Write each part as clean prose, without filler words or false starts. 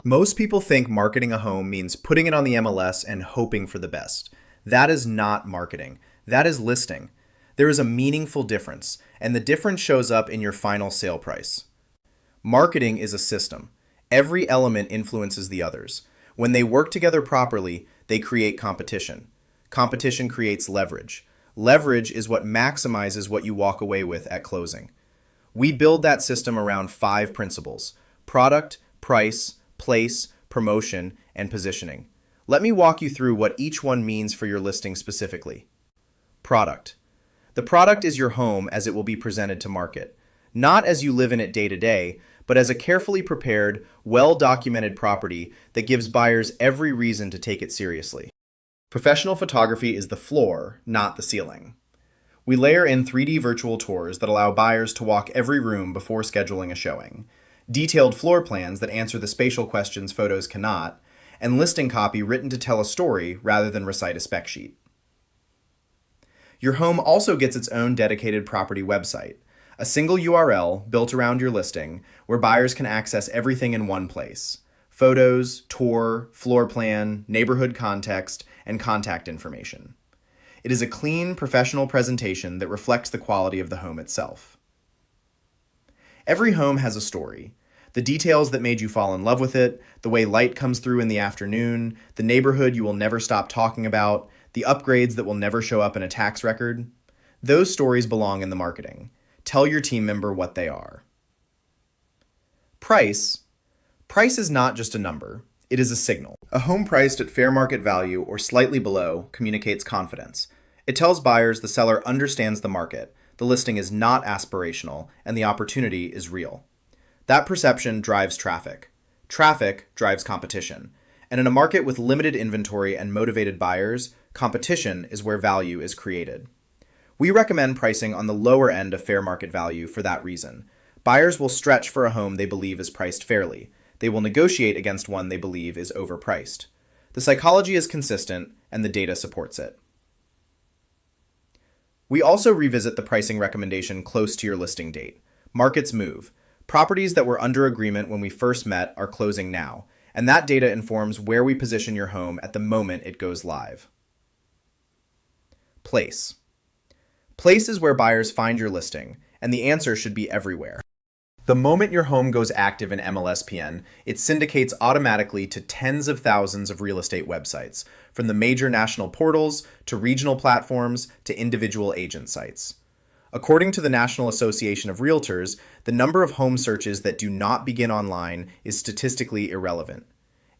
Most people think marketing a home means putting it on the MLS and hoping for the best. That is not marketing. That is listing. There is a meaningful difference, and the difference shows up in your final sale price. Marketing is a system. Every element influences the others. When they work together properly, they create competition. Competition creates leverage. Leverage is what maximizes what you walk away with at closing. We build that system around 5 principles: product, price, place, promotion, and positioning. Let me walk you through what each one means for your listing specifically. Product. The product is your home as it will be presented to market, not as you live in it day to day, but as a carefully prepared, well-documented property that gives buyers every reason to take it seriously. Professional photography is the floor, not the ceiling. We layer in 3D virtual tours that allow buyers to walk every room before scheduling a showing, detailed floor plans that answer the spatial questions photos cannot, and listing copy written to tell a story rather than recite a spec sheet. Your home also gets its own dedicated property website, a single URL built around your listing where buyers can access everything in one place: photos, tour, floor plan, neighborhood context, and contact information. It is a clean, professional presentation that reflects the quality of the home itself. Every home has a story. The details that made you fall in love with it, the way light comes through in the afternoon, the neighborhood you will never stop talking about, the upgrades that will never show up in a tax record. Those stories belong in the marketing. Tell your team member what they are. Price. Price is not just a number. It is a signal. A home priced at fair market value or slightly below communicates confidence. It tells buyers the seller understands the market, the listing is not aspirational, and the opportunity is real. That perception drives traffic. Traffic drives competition. And in a market with limited inventory and motivated buyers, competition is where value is created. We recommend pricing on the lower end of fair market value for that reason. Buyers will stretch for a home they believe is priced fairly. They will negotiate against one they believe is overpriced. The psychology is consistent, and the data supports it. We also revisit the pricing recommendation close to your listing date. Markets move. Properties that were under agreement when we first met are closing now, and that data informs where we position your home at the moment it goes live. Place. Place is where buyers find your listing, and the answer should be everywhere. The moment your home goes active in MLSPN, it syndicates automatically to tens of thousands of real estate websites, from the major national portals to regional platforms to individual agent sites. According to the National Association of Realtors, the number of home searches that do not begin online is statistically irrelevant.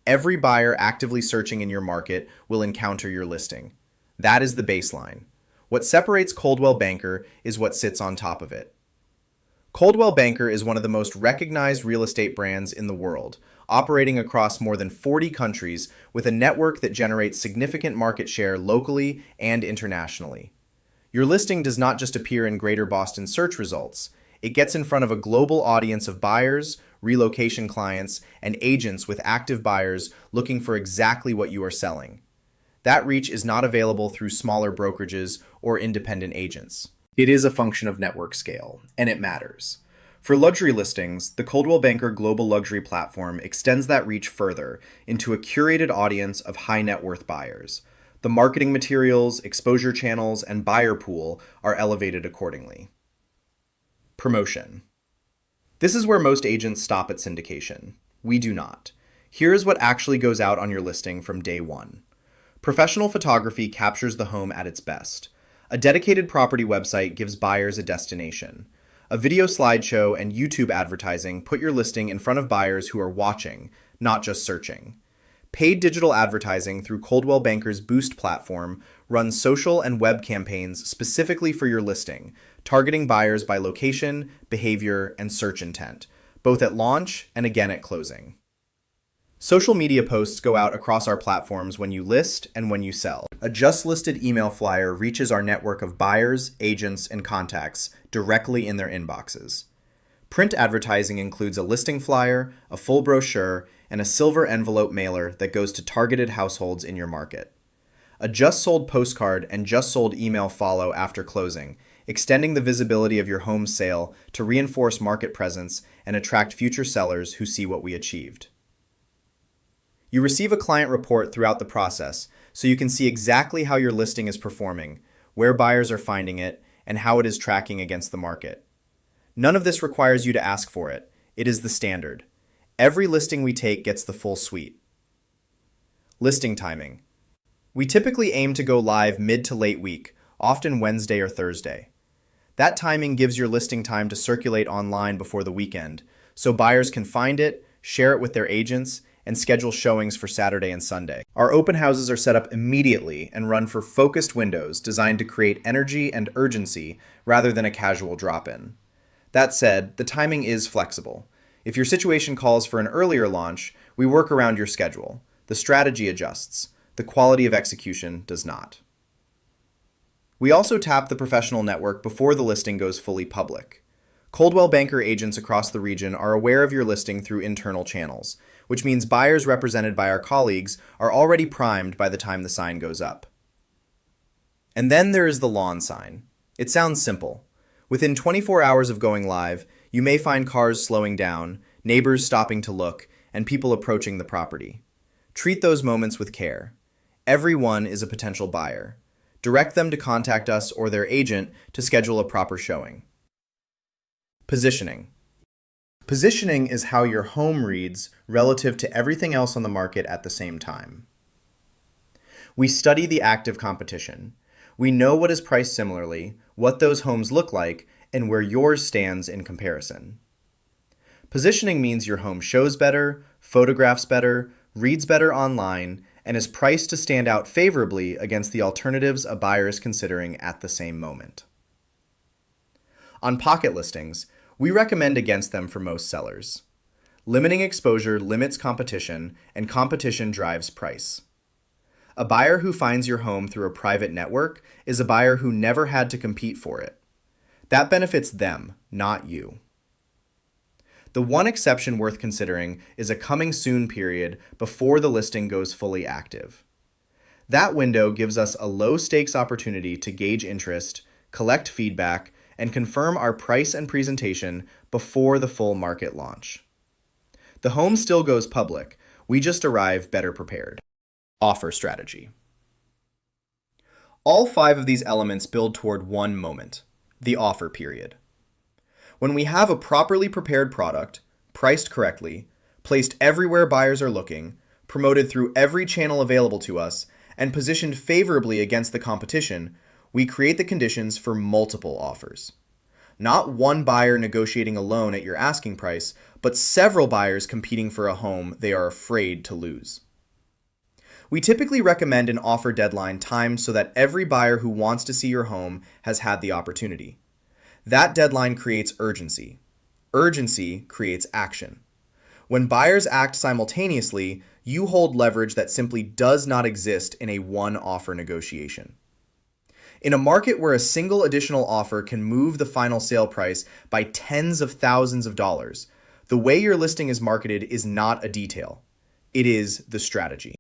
Every buyer actively searching in your market will encounter your listing. That is the baseline. What separates Coldwell Banker is what sits on top of it. Coldwell Banker is one of the most recognized real estate brands in the world, operating across more than 40 countries with a network that generates significant market share locally and internationally. Your listing does not just appear in Greater Boston search results. It gets in front of a global audience of buyers, relocation clients, and agents with active buyers looking for exactly what you are selling. That reach is not available through smaller brokerages or independent agents. It is a function of network scale, and it matters. For luxury listings, the Coldwell Banker Global Luxury Platform extends that reach further into a curated audience of high net worth buyers. The marketing materials, exposure channels, and buyer pool are elevated accordingly. Promotion. This is where most agents stop at syndication. We do not. Here is what actually goes out on your listing from day one. Professional photography captures the home at its best. A dedicated property website gives buyers a destination. A video slideshow and YouTube advertising put your listing in front of buyers who are watching, not just searching. Paid digital advertising through Coldwell Banker's Boost platform runs social and web campaigns specifically for your listing, targeting buyers by location, behavior, and search intent, both at launch and again at closing. Social media posts go out across our platforms when you list and when you sell. A just listed email flyer reaches our network of buyers, agents, and contacts directly in their inboxes. Print advertising includes a listing flyer, a full brochure, and a silver envelope mailer that goes to targeted households in your market. A just sold postcard and just sold email follow after closing, extending the visibility of your home sale to reinforce market presence and attract future sellers who see what we achieved. You receive a client report throughout the process, so you can see exactly how your listing is performing, where buyers are finding it, and how it is tracking against the market. None of this requires you to ask for it. It is the standard. Every listing we take gets the full suite. Listing timing. We typically aim to go live mid to late week, often Wednesday or Thursday. That timing gives your listing time to circulate online before the weekend, so buyers can find it, share it with their agents, and schedule showings for Saturday and Sunday. Our open houses are set up immediately and run for focused windows designed to create energy and urgency rather than a casual drop-in. That said, the timing is flexible. If your situation calls for an earlier launch, we work around your schedule. The strategy adjusts. The quality of execution does not. We also tap the professional network before the listing goes fully public. Coldwell banker agents across the region are aware of your listing through internal channels, which means buyers represented by our colleagues are already primed by the time the sign goes up. And then there is the lawn sign. It sounds simple. Within 24 hours of going live, you may find cars slowing down, neighbors stopping to look, and people approaching the property. Treat those moments with care. Everyone is a potential buyer. Direct them to contact us or their agent to schedule a proper showing. Positioning. Positioning is how your home reads relative to everything else on the market at the same time. We study the active competition. We know what is priced similarly, what those homes look like, and where yours stands in comparison. Positioning means your home shows better, photographs better, reads better online, and is priced to stand out favorably against the alternatives a buyer is considering at the same moment. On pocket listings, we recommend against them for most sellers. Limiting exposure limits competition, and competition drives price. A buyer who finds your home through a private network is a buyer who never had to compete for it. That benefits them, not you. The one exception worth considering is a coming soon period before the listing goes fully active. That window gives us a low-stakes opportunity to gauge interest, collect feedback, and confirm our price and presentation before the full market launch. The home still goes public, we just arrive better prepared. Offer strategy. All 5 of these elements build toward one moment, the offer period. When we have a properly prepared product, priced correctly, placed everywhere buyers are looking, promoted through every channel available to us, and positioned favorably against the competition, we create the conditions for multiple offers. Not one buyer negotiating alone at your asking price, but several buyers competing for a home they are afraid to lose. We typically recommend an offer deadline timed so that every buyer who wants to see your home has had the opportunity. That deadline creates urgency. Urgency creates action. When buyers act simultaneously, you hold leverage that simply does not exist in a one-offer negotiation. In a market where a single additional offer can move the final sale price by tens of thousands of dollars, the way your listing is marketed is not a detail. It is the strategy.